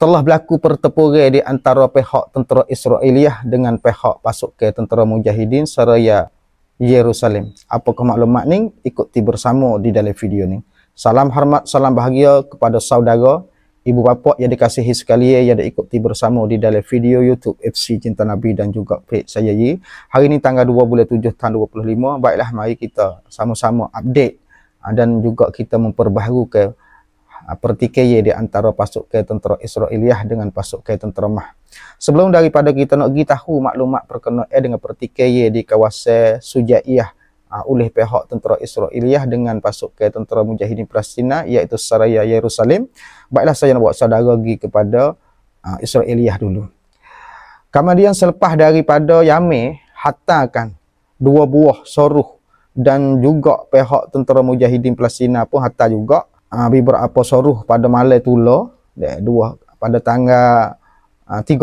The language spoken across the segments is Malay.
telah berlaku pertempuran di antara pihak tentera Israeliah dengan pihak pasukan tentera Mujahidin Seraya Yerusalem. Apakah maklumat ni? Ikuti bersama di dalam video ni. Salam hormat, salam bahagia kepada saudara, ibu bapa yang dikasihi sekalian yang ikuti bersama di dalam video YouTube FC Cinta Nabi dan juga page saya Yi. Hari ni tanggal 2 bulan 7 tahun 2025. Baiklah, mari kita sama-sama update dan juga kita memperbaharukan pertikaian di antara pasukan tentera Israeliah dengan pasukan tentera Mah. Sebelum daripada kita nak pergi tahu maklumat berkenaan dengan pertikaian di kawasan Sujaiyah oleh pihak tentera Israeliah dengan pasukan tentera Mujahidin Palestin iaitu Seraya Yerusalem, baiklah saya nak bawa saudara pergi kepada Israeliah dulu. Kemudian selepas daripada Yamin hantarkan 2 buah soruh dan juga pihak tentera Mujahidin Palestin pun hantar juga beberapa soruh pada malam tula pada tanggal 30.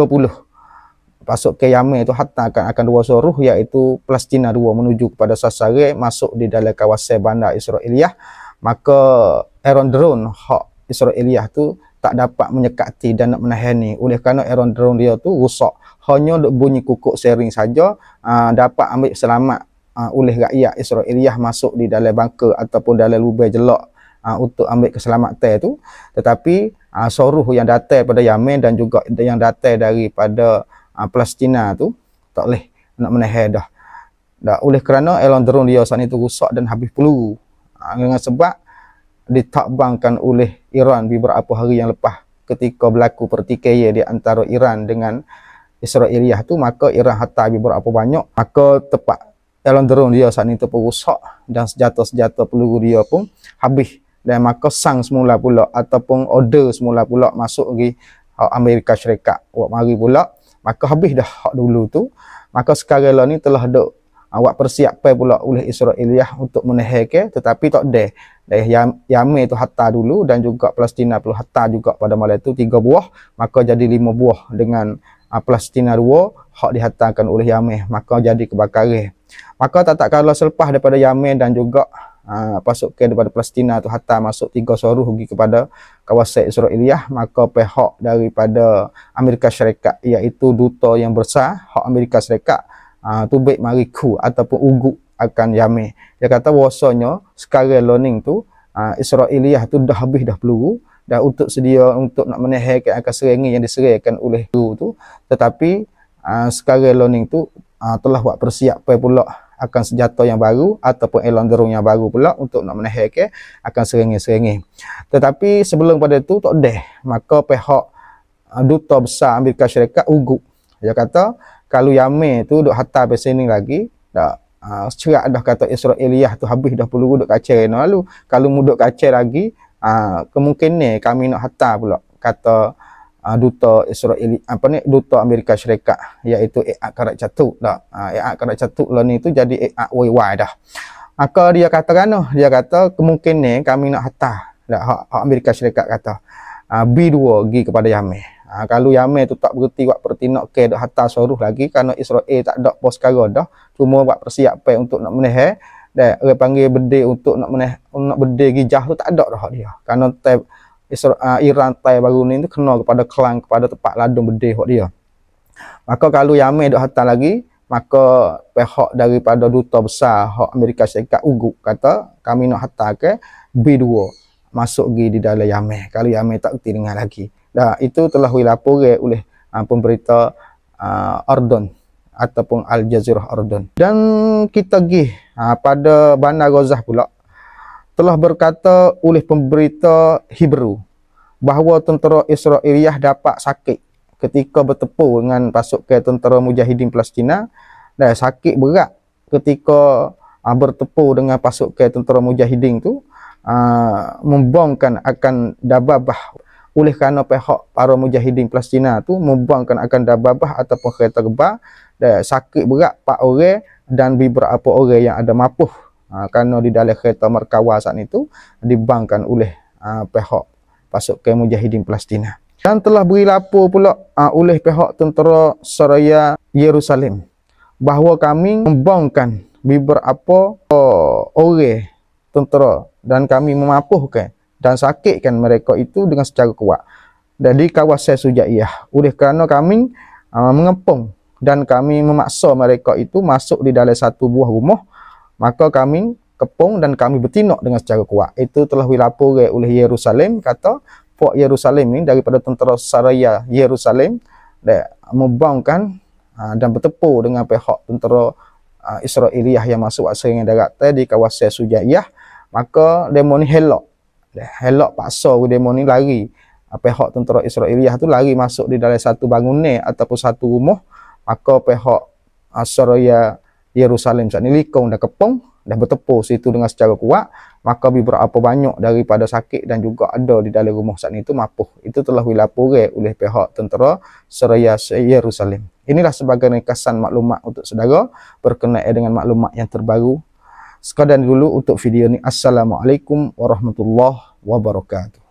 Pasukan Yamin itu hantarkan akan 2 soruh iaitu Palestin 2 menuju kepada sasaran masuk di dalam kawasan bandar Israeliah. Maka aerodrome hak Israeliah tu tak dapat menyekati dan nak menahani oleh kerana aerodrome dia tu rusak. Hanya duk bunyi kukuk sering saja dapat ambil selamat oleh rakyat Israeliah masuk di dalam bangka ataupun dalam lubang jelak untuk ambil keselamatan tu. Tetapi soruh yang datang pada Yamin dan juga yang datang daripada Palestin tu tak boleh nak menahan dah. Oleh kerana aerodrome dia saat itu rusak dan habis peluru. Dengan sebab ditakbangkan oleh Iran beberapa hari yang lepas ketika berlaku pertikaian di antara Iran dengan Israeliah tu, maka Iran hantar beberapa banyak, maka tepat aerodrome dia saat itu pun rusak dan senjata-senjata peluru dia pun habis. Dan maka sang semula pula ataupun order semula pula masuk pergi Amerika Syarikat. Mari pula maka habis dah hak dulu tu. Maka sekarang lah ni telah ada buat persiapan pula oleh Israeliah untuk menahan, tetapi tak ada. Yamin tu hantar dulu dan juga Palestin perlu hantar juga pada malam tu 3 buah, maka jadi 5 buah dengan Palestin 2 hak dihantarkan oleh Yamin, maka jadi kebakaran. Maka tak kalah selepas daripada Yamin dan juga pasukan daripada Palestin tu hantar masuk 3 soruh pergi kepada kawasan Israeliah, maka pihak daripada Amerika Syarikat iaitu duta yang besar hak Amerika Syarikat tubik mariku ataupun ugut akan Yamin. Dia kata bahawasanya sekarang learning tu Israeliah tu dah habis dah peluru dah untuk sedia untuk nak menahan akan serangan yang diserahkan oleh tu, tetapi sekarang learning tu telah buat persiapan pula akan senjata yang baru ataupun aerodrome yang baru pula untuk nak menahan akan serangan-serangan. Tetapi sebelum pada itu tak ada, maka pihak duta besar Amerika Syarikat ugut. Dia kata kalau Yamin tu duk hantar ke sini lagi dah cerak dah kata Israeliah tu habis dah peluru duk kacau lalu. Kalau muduk kacau lagi kemungkinan kami nak hantar pula kata duta Israel duta Amerika Syarikat iaitu Karat Catuk dah. Karat Catuk lah ni tu jadi YY dah. Maka dia kata dia kata kemungkinan kami nak hantar dah hak Amerika Syarikat kata B2 pergi kepada Yamin. Kalau Yamin tu tak berhenti buat pertinak dak hantar soruh lagi kerana Israel tak ada pos sekarang dah, cuma buat persiapan untuk nak menahan dan orang panggil berdeh untuk nak menahan, nak berdeh gijah tu tak ada dah dia. Kerana Iran tai baru ni tu kena kepada klan, kepada tempat ladung berdeh hak dia. Maka kalau Yamin dak hantar lagi, maka pihak daripada duta besar hak Amerika Syarikat ugut kata kami nak hantar ke B2 masuk pergi di dalam Yamin. Kalau Yamin tak reti dengar lagi. Dah itu telah dilaporkan oleh pemberita Ordon ataupun Al Jazeera Ordon. Dan kita pergi pada Bandar Gaza pula telah berkata oleh pemberita Hebrew bahawa tentera Israeliah dapat sakit ketika bertempur dengan pasukan tentera Mujahidin Palestin dan sakit berat ketika bertempur dengan pasukan tentera Mujahidin tu membangkan akan dababah. Oleh kerana pihak para Mujahidin Palestin tu membangkan akan dababah ataupun kereta gebah dan sakit berat 4 orang dan beberapa orang yang ada mapuh kerana di dalam kereta Merkawa saat itu dibangkan oleh pihak pasukan Mujahidin Palestin. Dan telah beri lapor pula oleh pihak tentera Seraya Yerusalem bahawa kami membangkan beberapa orang tentera dan kami memapuhkan dan sakitkan mereka itu dengan secara kuat. dari kawasan Sujaiyah. Oleh kerana kami mengepung dan kami memaksa mereka itu masuk di dalam satu buah rumah, maka kami kepung dan kami bertindak dengan secara kuat. Itu telah dilaporkan oleh Yerusalem, kata Port Yerusalem ini daripada tentera Saraya Yerusalem membangkan dan bertepur dengan pihak tentera Israeliah yang masuk serangan darat di kawasan Sujaiyah. Maka demo ni helak paksa demo ni lari. Pihak tentera Israeliah tu lari masuk di dalam satu bangunan ataupun satu rumah. Maka pihak Saraya Yerusalem saat ni likung dah kepung, dah bertepur situ dengan secara kuat. Maka beberapa banyak daripada sakit dan juga ada di dalam rumah saat itu mapuh. Itu telah dilaporkan oleh pihak tentera Saraya Yerusalem. Inilah sebagai ringkasan maklumat untuk saudara berkenaan dengan maklumat yang terbaru. Sekadar dulu untuk video ni. Assalamualaikum warahmatullahi wabarakatuh.